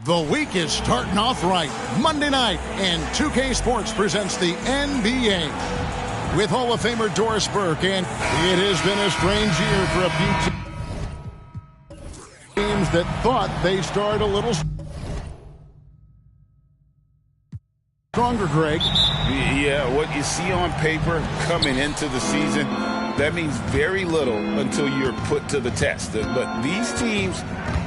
The week is starting off right. Monday night, and 2K Sports presents the NBA with Hall of Famer Doris Burke, and it has been a strange year for a few teams that thought they started a little stronger, Greg. Yeah, what you see on paper coming into the season, that means very little until you're put to the test. But these teams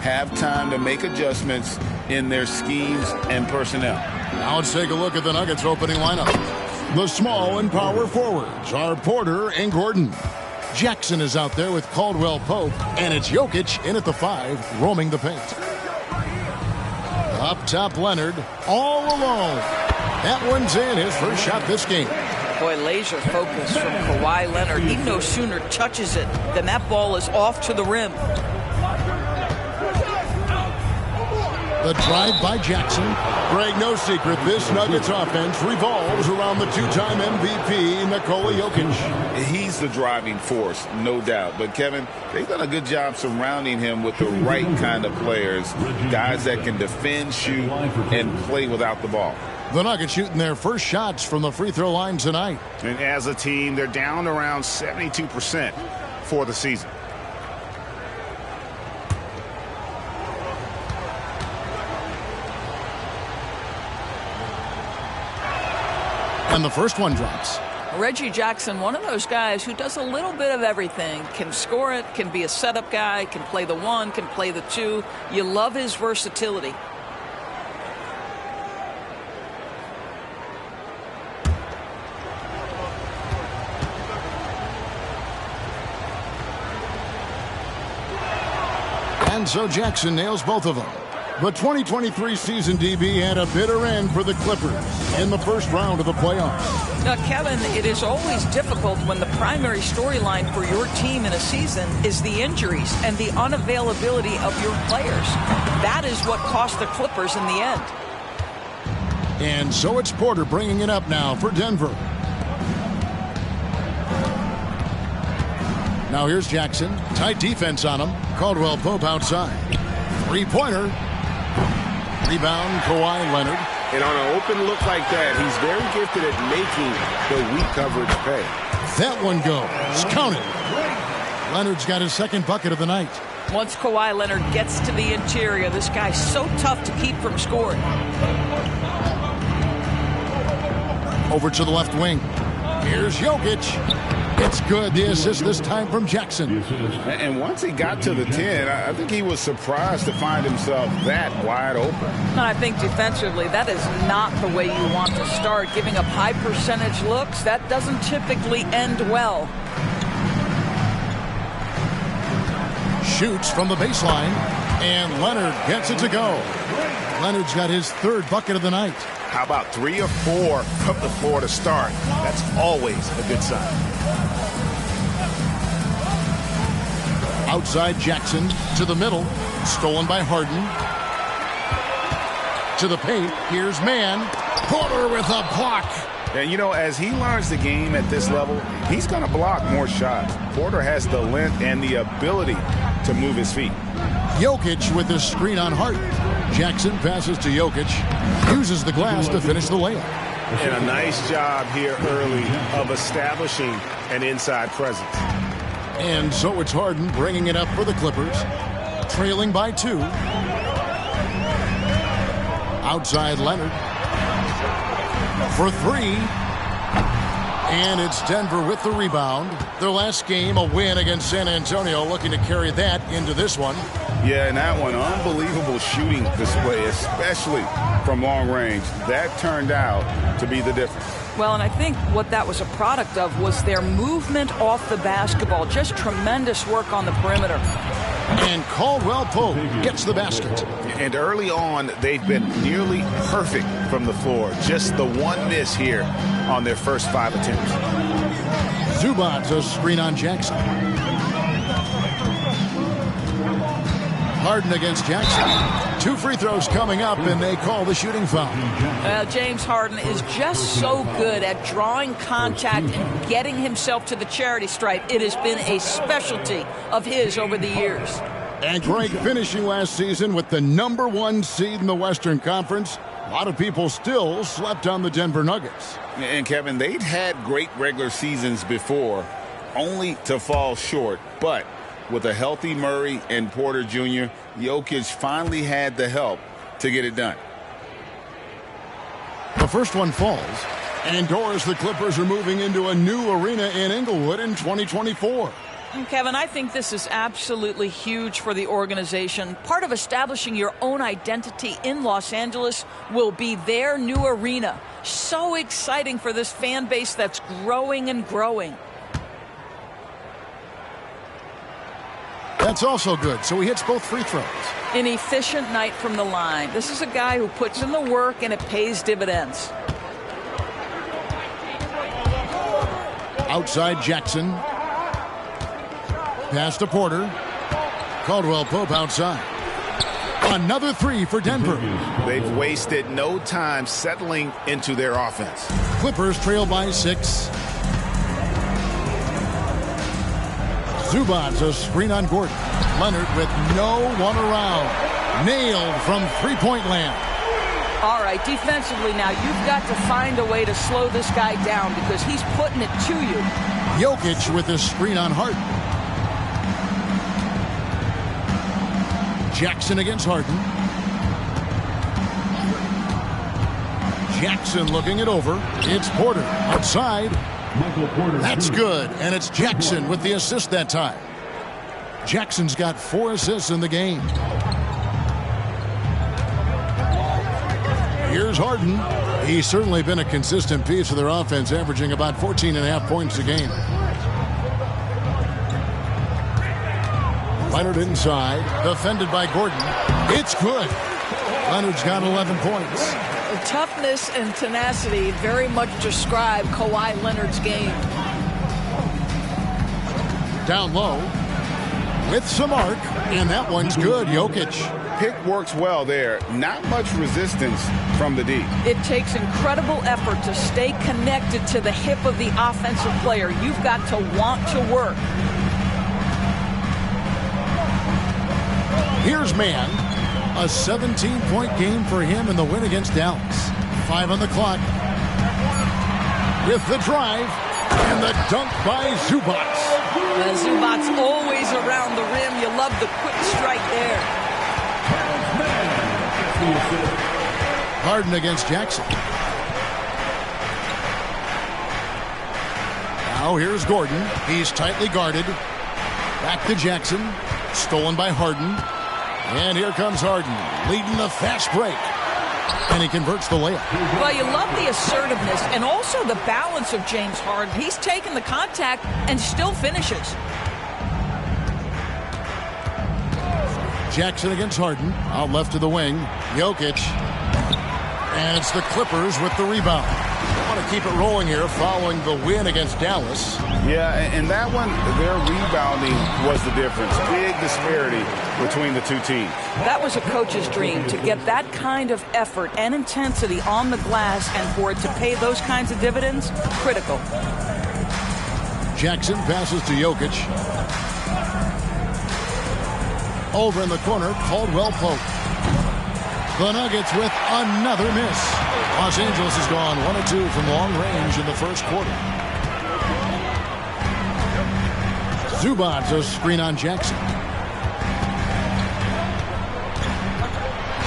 have time to make adjustments in their schemes and personnel. Now let's take a look at the Nuggets opening lineup. The small and power forwards are Porter and Gordon. Jackson is out there with Caldwell Pope, and it's Jokic in at the 5, roaming the paint. Up top, Leonard, all alone. That one's in, his first shot this game. Boy, laser focus from Kawhi Leonard. He no sooner touches it than that ball is off to the rim. The drive by Jackson. Greg, no secret, this Nuggets offense revolves around the two-time MVP, Nikola Jokic. He's the driving force, no doubt. But, Kevin, they've done a good job surrounding him with the right kind of players, guys that can defend, shoot, and play without the ball. The Nuggets shooting their first shots from the free throw line tonight. And as a team, they're down around 72% for the season. And the first one drops. Reggie Jackson, one of those guys who does a little bit of everything. Can score it, can be a setup guy, can play the 1, can play the 2. You love his versatility. And so Jackson nails both of them. The 2023 season, DB, had a bitter end for the Clippers in the first round of the playoffs. Now, Kevin, it is always difficult when the primary storyline for your team in a season is the injuries and the unavailability of your players. That is what cost the Clippers in the end. And so it's Porter bringing it up now for Denver. Now here's Jackson. Tight defense on him. Caldwell Pope outside. Three-pointer. Rebound, Kawhi Leonard. And on an open look like that, he's very gifted at making the weak coverage pay. That one goes. Count it. Leonard's got his second bucket of the night. Once Kawhi Leonard gets to the interior, this guy's so tough to keep from scoring. Over to the left wing. Here's Jokic. It's good. The assist this time from Jackson. And once he got to the 10, I think he was surprised to find himself that wide open. And I think defensively, that is not the way you want to start. Giving up high percentage looks, that doesn't typically end well. Shoots from the baseline, and Leonard gets it to go. Leonard's got his third bucket of the night. How about 3 or 4 from the floor to start? That's always a good sign. Outside Jackson to the middle. Stolen by Harden. To the paint. Here's Mann. Porter with a block. And, you know, as he learns the game at this level, he's going to block more shots. Porter has the length and the ability to move his feet. Jokic with his screen on Harden. Jackson passes to Jokic. Uses the glass to finish the layup. And a nice job here early of establishing an inside presence. And so it's Harden bringing it up for the Clippers. Trailing by 2. Outside Leonard. For 3. And it's Denver with the rebound. Their last game, a win against San Antonio, looking to carry that into this one. Yeah, and that one, unbelievable shooting display, especially from long range. That turned out to be the difference. Well, and I think what that was a product of was their movement off the basketball. Just tremendous work on the perimeter. And Caldwell Pope gets the basket. And early on, they've been nearly perfect from the floor. Just the one miss here on their first 5 attempts. Zubac's a screen on Jackson. Harden against Jackson. 2 free throws coming up, and they call the shooting foul. James Harden is just so good at drawing contact and getting himself to the charity stripe. It has been a specialty of his over the years. And Greg, finishing last season with the #1 seed in the Western Conference, a lot of people still slept on the Denver Nuggets. And Kevin, they'd had great regular seasons before, only to fall short. But with a healthy Murray and Porter Jr., Jokic finally had the help to get it done. The first one falls. And Doris, the Clippers are moving into a new arena in Inglewood in 2024. And Kevin, I think this is absolutely huge for the organization. Part of establishing your own identity in Los Angeles will be their new arena. So exciting for this fan base that's growing and growing. That's also good. So he hits both free throws. An efficient night from the line. This is a guy who puts in the work and it pays dividends. Outside Jackson. Pass to Porter. Caldwell Pope outside. Another three for Denver. They've wasted no time settling into their offense. Clippers trail by 6. Zubac, a screen on Gordon. Leonard with no one around. Nailed from three-point land. All right, defensively now, you've got to find a way to slow this guy down because he's putting it to you. Jokic with a screen on Harden. Jackson against Harden. Jackson looking it over. It's Porter outside. Michael Porter. That's good, and it's Jackson with the assist that time. Jackson's got 4 assists in the game. Here's Harden. He's certainly been a consistent piece of their offense, averaging about 14.5 points a game. Leonard inside, defended by Gordon. It's good. Leonard's got 11 points. The toughness and tenacity very much describe Kawhi Leonard's game. Down low with some arc, and that one's good. Jokic. Pick works well there. Not much resistance from the D. It takes incredible effort to stay connected to the hip of the offensive player. You've got to want to work. Here's Mann. A 17-point game for him in the win against Dallas. 5 on the clock. With the drive and the dunk by Zubac. Zubac's always around the rim. You love the quick strike there. Harden against Jackson. Now here's Gordon. He's tightly guarded. Back to Jackson. Stolen by Harden. And here comes Harden, leading the fast break. And he converts the layup. Well, you love the assertiveness and also the balance of James Harden. He's taken the contact and still finishes. Jackson against Harden. Out left to the wing. Jokic. And it's the Clippers with the rebound. They want to keep it rolling here following the win against Dallas. Yeah, and that one, their rebounding was the difference. Big disparity between the two teams. That was a coach's dream, to get that kind of effort and intensity on the glass, and for it to pay those kinds of dividends, critical. Jackson passes to Jokic. Over in the corner, Caldwell Pope. The Nuggets with another miss. Los Angeles has gone 1 of 2 from long range in the first quarter. Zubac, a screen on Jackson.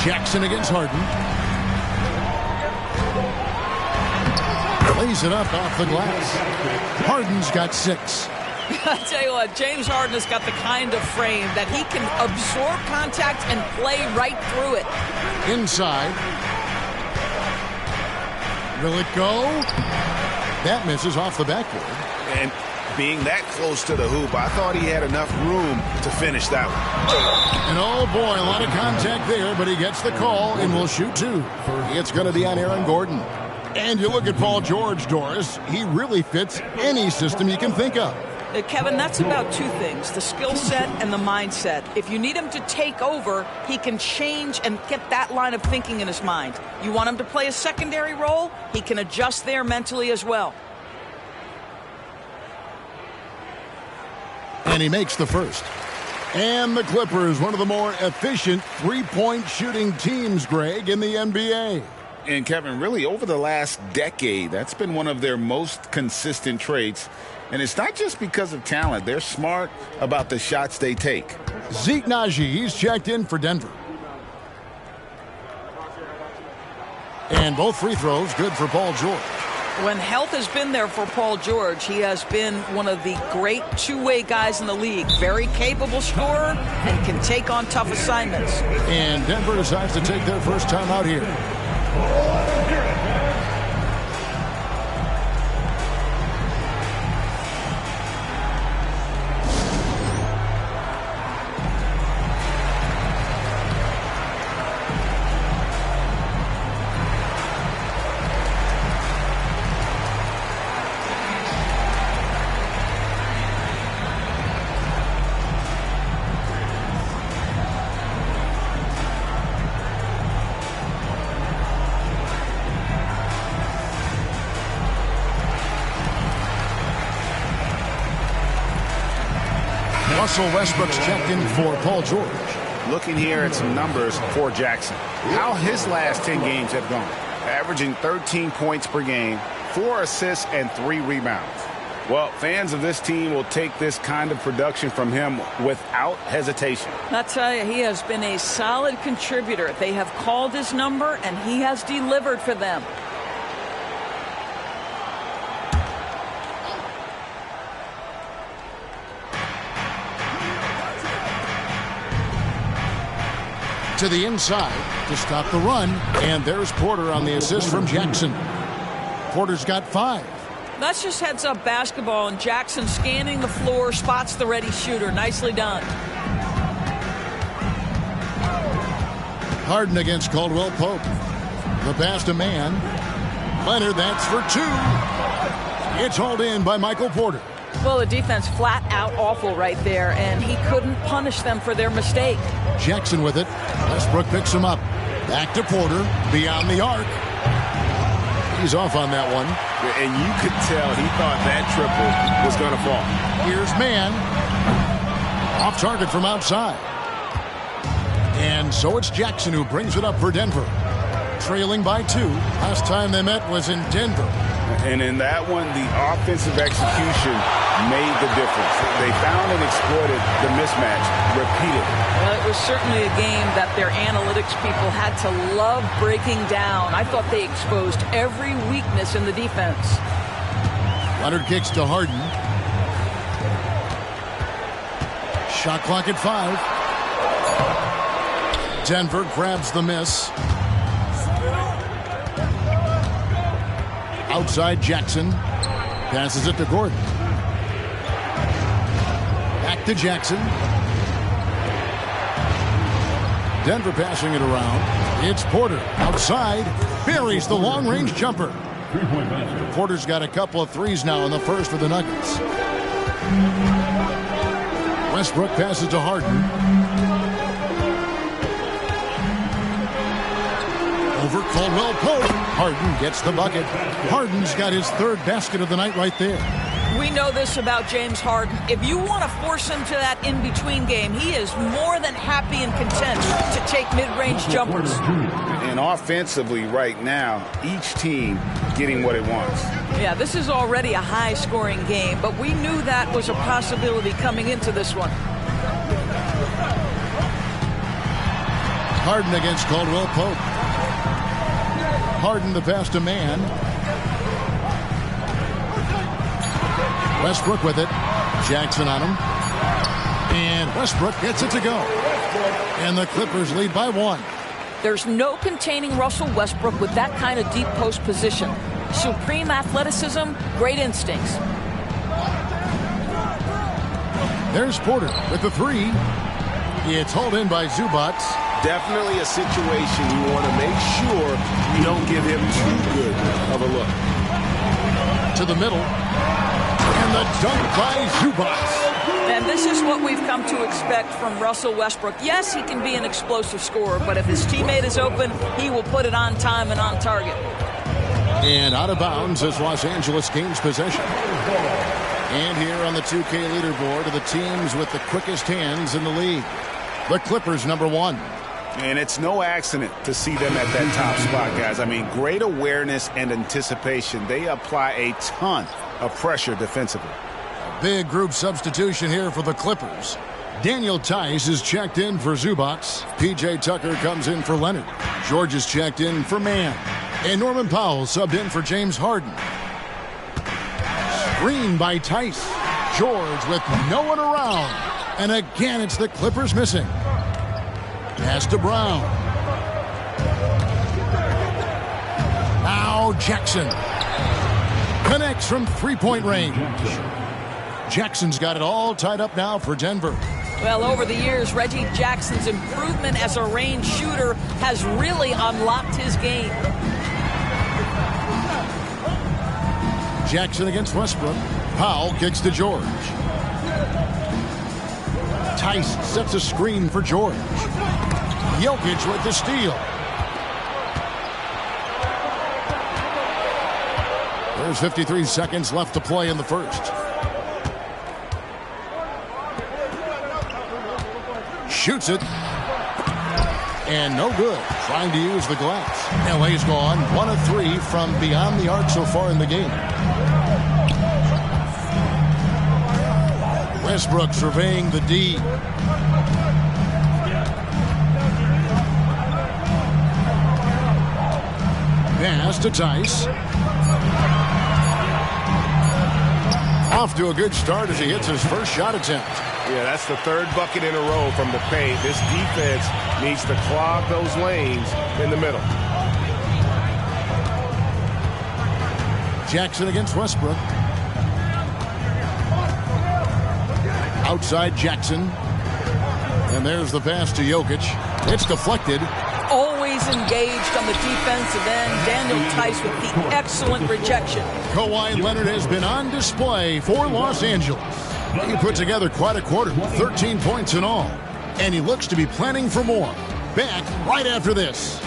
Jackson against Harden. Lays it up off the glass. Harden's got 6. I tell you what, James Harden has got the kind of frame that he can absorb contact and play right through it. Inside. Will it go? That misses off the backboard. And being that close to the hoop, I thought he had enough room to finish that one. And oh boy, a lot of contact there, but he gets the call and will shoot 2. It's going to be on Aaron Gordon. And you look at Paul George, Doris, he really fits any system you can think of. Kevin, that's about 2 things, the skill set and the mindset. If you need him to take over, he can change and get that line of thinking in his mind. You want him to play a secondary role, he can adjust there mentally as well. And he makes the first. And the Clippers, one of the more efficient three-point shooting teams, Greg, in the NBA. And, Kevin, really over the last decade, that's been one of their most consistent traits. And it's not just because of talent. They're smart about the shots they take. Zeke Naji, he's checked in for Denver. And both free throws good for Paul George. When health has been there for Paul George, he has been one of the great two-way guys in the league. Very capable scorer and can take on tough assignments. And Denver decides to take their first time out here. Russell Westbrook's checked in for Paul George. Looking here at some numbers for Jackson. How his last 10 games have gone. Averaging 13 points per game, 4 assists, and 3 rebounds. Well, fans of this team will take this kind of production from him without hesitation. I tell you, he has been a solid contributor. They have called his number, and he has delivered for them. To the inside to stop the run, and there's Porter on the assist from Jackson. Porter's got 5. That's just heads-up basketball, and Jackson scanning the floor, spots the ready shooter. Nicely done. Harden against Caldwell Pope. The pass to man. Leonard, that's for 2. It's hauled in by Michael Porter. Well, the defense flat out awful right there, and he couldn't punish them for their mistake. Jackson with it. Westbrook picks him up. Back to Porter. Beyond the arc. He's off on that one. And you could tell he thought that triple was going to fall. Here's man. Off target from outside. And so it's Jackson who brings it up for Denver. Trailing by 2. Last time they met was in Denver. And in that one, the offensive execution made the difference. They found and exploited the mismatch repeatedly. Well, it was certainly a game that their analytics people had to love breaking down. I thought they exposed every weakness in the defense. Leonard kicks to Harden. Shot clock at 5. Denver grabs the miss. Outside Jackson. Passes it to Gordon. Back to Jackson. Denver passing it around. It's Porter. Outside. Buries the long-range jumper. Porter's got a couple of threes now in the first for the Nuggets. Westbrook passes to Harden. Over Caldwell Pope. Harden gets the bucket. Harden's got his 3rd basket of the night right there. We know this about James Harden. If you want to force him to that in-between game, he is more than happy and content to take mid-range jumpers. And offensively right now, each team getting what it wants. Yeah, this is already a high-scoring game, but we knew that was a possibility coming into this one. Harden against Caldwell Pope. Harden the pass to man. Westbrook with it. Jackson on him. And Westbrook gets it to go. And the Clippers lead by 1. There's no containing Russell Westbrook with that kind of deep post position. Supreme athleticism, great instincts. There's Porter with the 3. It's hauled in by Zubac. Definitely a situation you want to make sure you don't give him too good of a look. To the middle. And the dunk by Zubac. And this is what we've come to expect from Russell Westbrook. Yes, he can be an explosive scorer, but if his teammate is open, he will put it on time and on target. And out of bounds as Los Angeles gains possession. And here on the 2K leaderboard are the teams with the quickest hands in the league. The Clippers, number 1. And it's no accident to see them at that top spot, guys. I mean, great awareness and anticipation. They apply a ton of pressure defensively. A big group substitution here for the Clippers. Daniel Tice is checked in for Zubac. P.J. Tucker comes in for Leonard. George is checked in for Mann. And Norman Powell subbed in for James Harden. Screen by Tice. George with no one around. And again, it's the Clippers missing. Pass to Brown. Now Jackson. Connects from three-point range. Jackson's got it all tied up now for Denver. Well, over the years, Reggie Jackson's improvement as a range shooter has really unlocked his game. Jackson against Westbrook. Powell kicks to George. Tice sets a screen for George. Jokic with the steal. There's 53 seconds left to play in the first. Shoots it. And no good. Trying to use the glass. LA's gone 1 of 3 from beyond the arc so far in the game. Westbrook surveying the D. Pass to Tice. Off to a good start as he hits his first shot attempt. Yeah, that's the third bucket in a row from the paint. This defense needs to clog those lanes in the middle. Jackson against Westbrook. Outside Jackson. And there's the pass to Jokic. It's deflected. Always engaged on the defensive end. Daniel Tice with the excellent rejection. Kawhi Leonard has been on display for Los Angeles. He put together quite a quarter, 13 points in all. And he looks to be planning for more. Back right after this.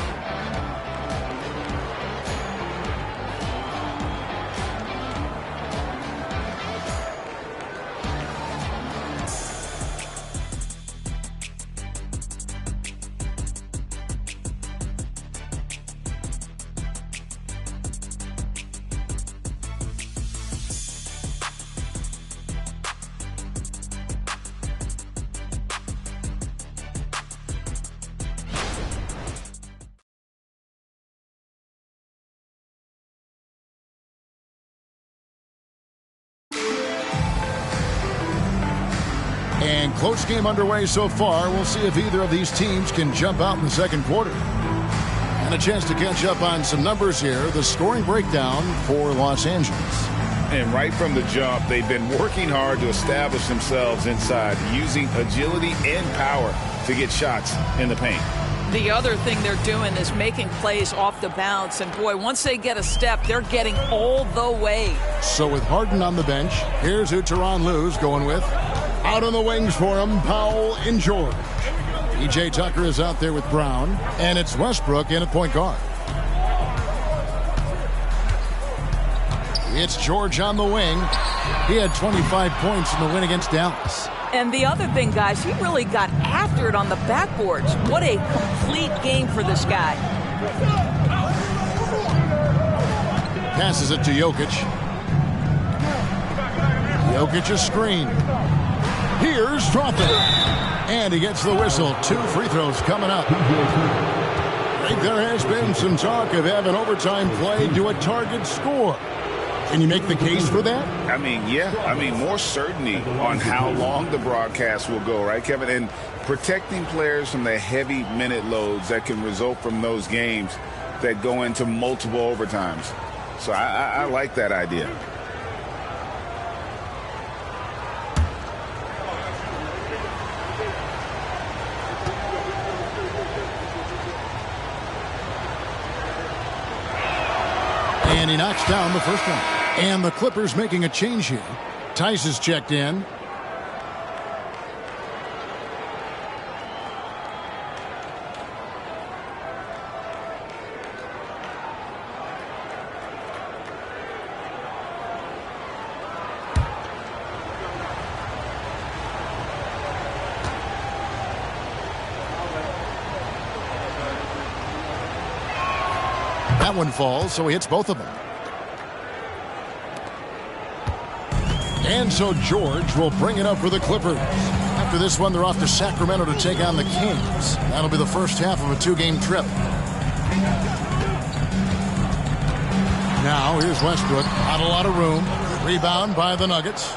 And close game underway so far. We'll see if either of these teams can jump out in the second quarter. And a chance to catch up on some numbers here. The scoring breakdown for Los Angeles. And right from the jump, they've been working hard to establish themselves inside, using agility and power to get shots in the paint. The other thing they're doing is making plays off the bounce. And, boy, once they get a step, they're getting all the way. So with Harden on the bench, here's who Tyronn Lue's going with. Out on the wings for him, Powell and George. P.J. Tucker is out there with Brown. And it's Westbrook in at point guard. It's George on the wing. He had 25 points in the win against Dallas. And the other thing, guys, he really got after it on the backboards. What a complete game for this guy. Passes it to Jokic. Jokic a screen. Here's Strawther. And he gets the whistle. 2 free throws coming up. I think there has been some talk of having overtime play to a target score. Can you make the case for that? I mean, yeah. I mean, more certainty on how long the broadcast will go, right, Kevin? And protecting players from the heavy minute loads that can result from those games that go into multiple overtimes. So I like that idea. And he knocks down the first one. And the Clippers making a change here. Tice is checked in. That one falls, so he hits both of them. And so George will bring it up for the Clippers. After this one, they're off to Sacramento to take on the Kings. That'll be the first half of a 2-game trip. Now, here's Westbrook. Not a lot of room. Rebound by the Nuggets.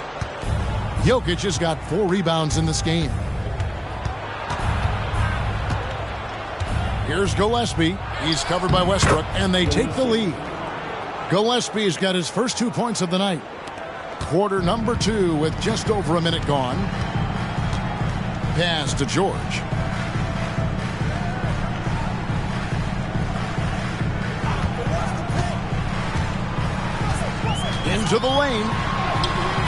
Jokic has got 4 rebounds in this game. Here's Gillespie. He's covered by Westbrook, and they take the lead. Gillespie's got his first 2 points of the night. Quarter number 2 with just over a minute gone. Pass to George. Into the lane.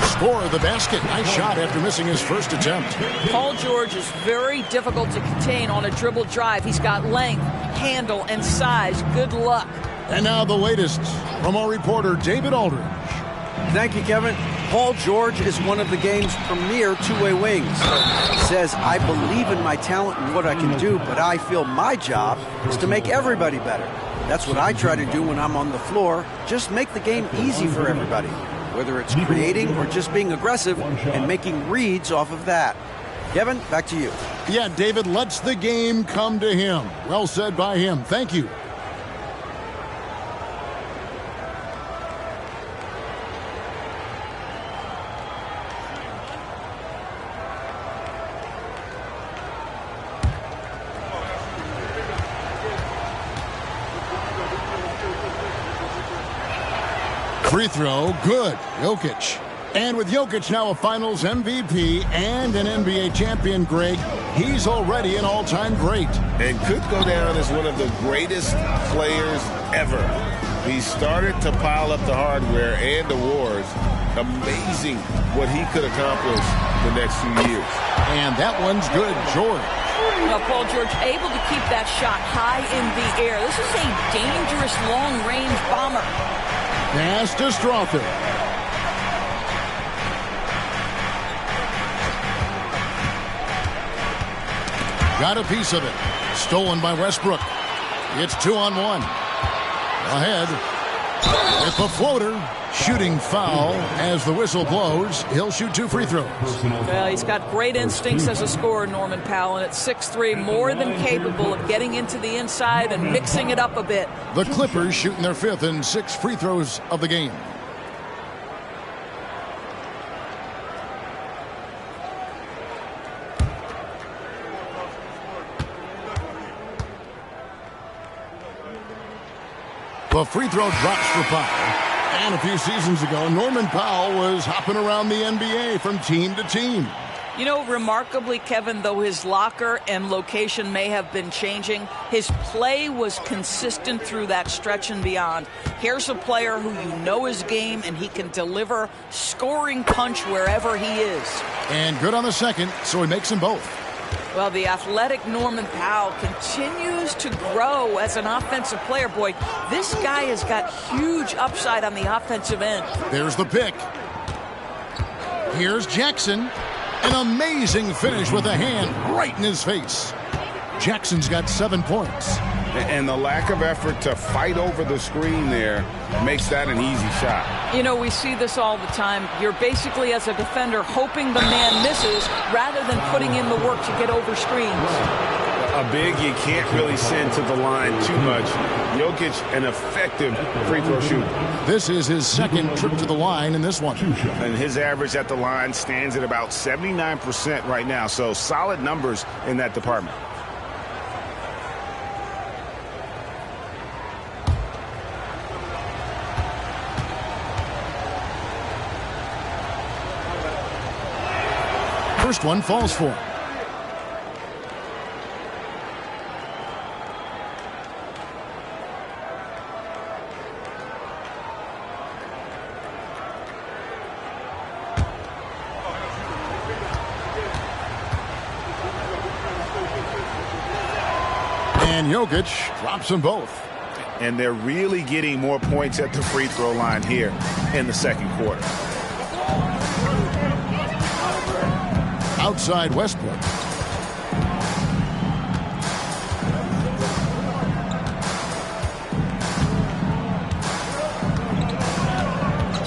Score the basket. Nice shot after missing his first attempt. Paul George is very difficult to contain on a dribble drive. He's got length, handle, and size. Good luck. And now the latest from our reporter, David Aldridge. Thank you, Kevin. Paul George is one of the game's premier two-way wings. He says, I believe in my talent and what I can do, but I feel my job is to make everybody better. That's what I try to do when I'm on the floor. Just make the game easy for everybody, whether it's creating or just being aggressive and making reads off of that. Kevin, back to you. Yeah, David lets the game come to him. Well said by him. Thank you. Free throw, good. Jokic. And with Jokic now a Finals MVP and an NBA champion, Greg, he's already an all-time great. And could go down as one of the greatest players ever. He started to pile up the hardware and awards. Amazing what he could accomplish the next few years. And that one's good, George. Now, Paul George able to keep that shot high in the air. This is a dangerous long-range bomber. Pass to Strother. Got a piece of it. Stolen by Westbrook. It's 2-on-1. Ahead with the floater. Shooting foul as the whistle blows. He'll shoot 2 free throws. Well, he's got great instincts as a scorer, Norman Powell, and at 6'3", more than capable of getting into the inside and mixing it up a bit. The Clippers shooting their 5th and 6th free throws of the game. The free throw drops for Powell. And a few seasons ago, Norman Powell was hopping around the NBA from team to team. You know, remarkably, Kevin, though his locker and location may have been changing, his play was consistent through that stretch and beyond. Here's a player who you know his game, and he can deliver scoring punch wherever he is. And good on the second, so he makes them both. Well, the athletic Norman Powell continues to grow as an offensive player. Boy, this guy has got huge upside on the offensive end. There's the pick. Here's Jackson. An amazing finish with a hand right in his face. Jackson's got 7 points. And the lack of effort to fight over the screen there makes that an easy shot. You know, we see this all the time. You're basically, as a defender, hoping the man misses rather than putting in the work to get over screens. A big you can't really send to the line too much. Jokic, an effective free throw shooter. This is his 2nd trip to the line in this one. And his average at the line stands at about 79% right now. So solid numbers in that department. First one falls for him. And Jokic drops them both. And they're really getting more points at the free throw line here in the second quarter. Outside Westbrook.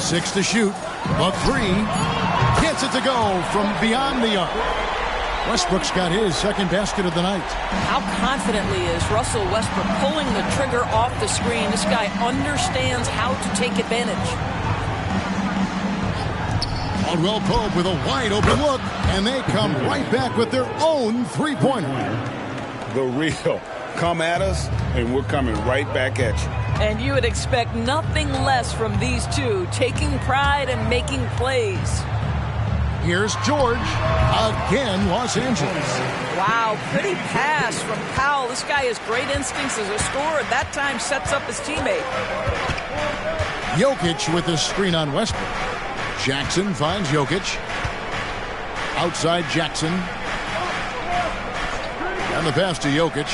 6 to shoot. The 3. Gets it to go from beyond the arc. Westbrook's got his second basket of the night. How confidently is Russell Westbrook pulling the trigger off the screen? This guy understands how to take advantage. Caldwell Pope with a wide open look, and they come right back with their own three-pointer. The real. Come at us, and we're coming right back at you. And you would expect nothing less from these two, taking pride and making plays. Here's George. Again, Los Angeles. Wow, pretty pass from Powell. This guy has great instincts as a scorer. That time sets up his teammate. Jokic with the screen on Westbrook. Jackson finds Jokic. Outside Jackson. And the pass to Jokic.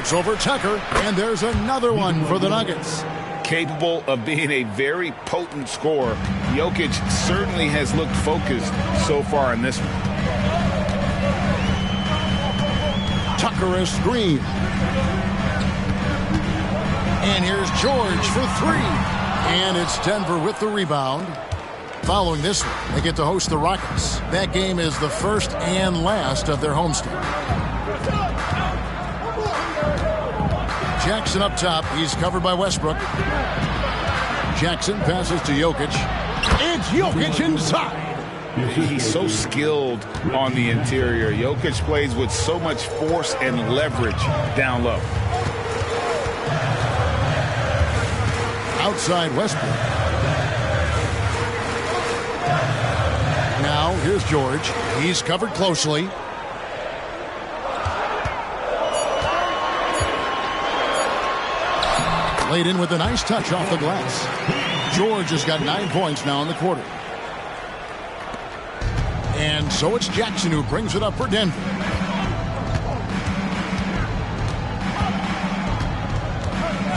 Shoots over Tucker, and there's another one for the Nuggets. Capable of being a very potent scorer, Jokic certainly has looked focused so far in this one. Tucker a screen. And here's George for 3. And it's Denver with the rebound. Following this one, they get to host the Rockets. That game is the first and last of their homestand. Jackson up top. He's covered by Westbrook. Jackson passes to Jokic. It's Jokic inside. He's so skilled on the interior. Jokic plays with so much force and leverage down low. Outside Westbrook. Now here's George. He's covered closely. Laid in with a nice touch off the glass. George has got 9 points now in the quarter. And so it's Jackson who brings it up for Denver.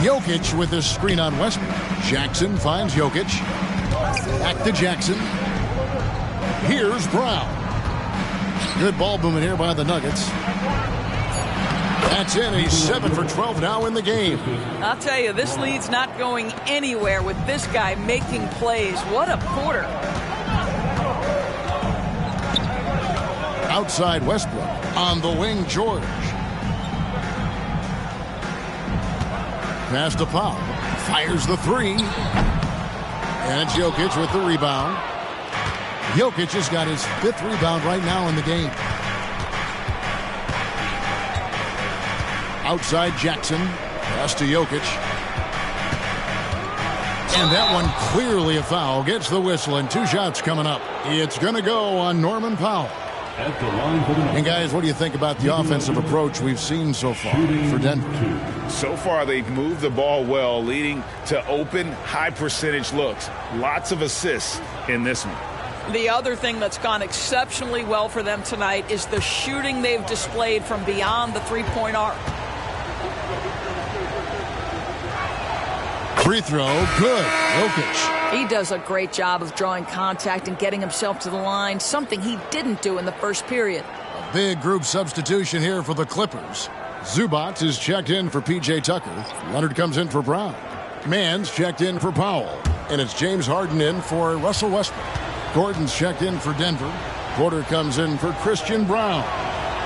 Jokic with the screen on Westbrook. Jackson finds Jokic. Back to Jackson. Here's Brown. Good ball movement here by the Nuggets. That's in. He's 7 for 12 now in the game. I'll tell you, this lead's not going anywhere with this guy making plays. What a quarter. Outside Westbrook. On the wing, George. Pass to Powell. Fires the 3. And it's Jokic with the rebound. Jokic has got his 5th rebound right now in the game. Outside Jackson. Pass to Jokic. And that one clearly a foul. Gets the whistle and 2 shots coming up. It's going to go on Norman Powell. And guys, what do you think about the offensive approach we've seen so far for Denver? So far, they've moved the ball well, leading to open, high-percentage looks. Lots of assists in this one. The other thing that's gone exceptionally well for them tonight is the shooting they've displayed from beyond the three-point arc. Free throw, good. Jokic. He does a great job of drawing contact and getting himself to the line, something he didn't do in the first period. A big group substitution here for the Clippers. Zubac is checked in for P.J. Tucker. Leonard comes in for Brown. Mann's checked in for Powell. And it's James Harden in for Russell Westbrook. Gordon's checked in for Denver. Porter comes in for Christian Brown.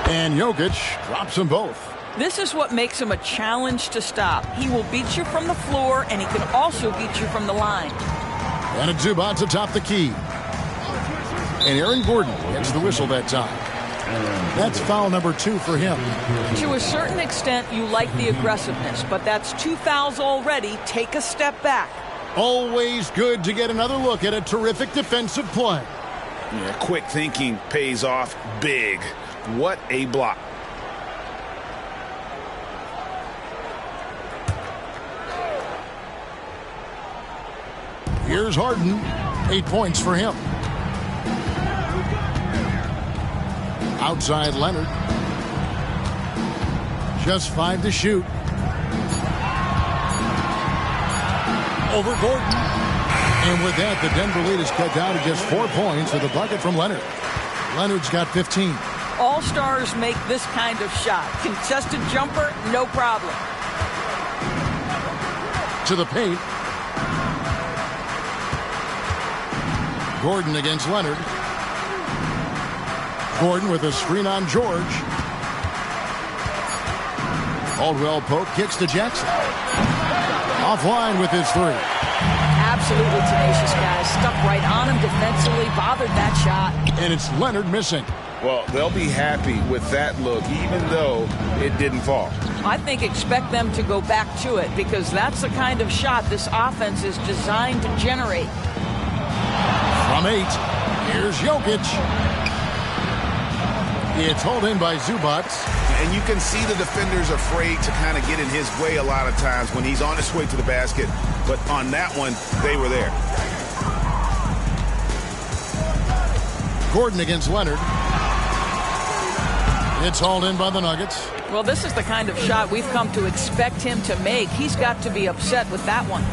And Jokic drops them both. This is what makes him a challenge to stop. He will beat you from the floor, and he can also beat you from the line. And it's Zubac atop the key. And Aaron Gordon gets the whistle that time. That's foul number 2 for him. To a certain extent, you like the aggressiveness, but that's 2 fouls already. Take a step back. Always good to get another look at a terrific defensive play. Yeah, quick thinking pays off big. What a block. Here's Harden. 8 points for him. Outside Leonard. Just 5 to shoot. Over Gordon. And with that, the Denver lead is cut down to just 4 points with a bucket from Leonard. Leonard's got 15. All-stars make this kind of shot. Contested jumper, no problem. To the paint. Gordon against Leonard. Gordon with a screen on George. Caldwell Pope kicks to Jackson. Offline with his three. Absolutely tenacious, guys. Stuck right on him defensively, bothered that shot. And it's Leonard missing. Well, they'll be happy with that look, even though it didn't fall. I think expect them to go back to it because that's the kind of shot this offense is designed to generate. From 8, here's Jokic. It's hauled in by Zubac. And you can see the defenders afraid to kind of get in his way a lot of times when he's on his way to the basket. But on that one, they were there. Gordon against Leonard. It's hauled in by the Nuggets. Well, this is the kind of shot we've come to expect him to make. He's got to be upset with that one.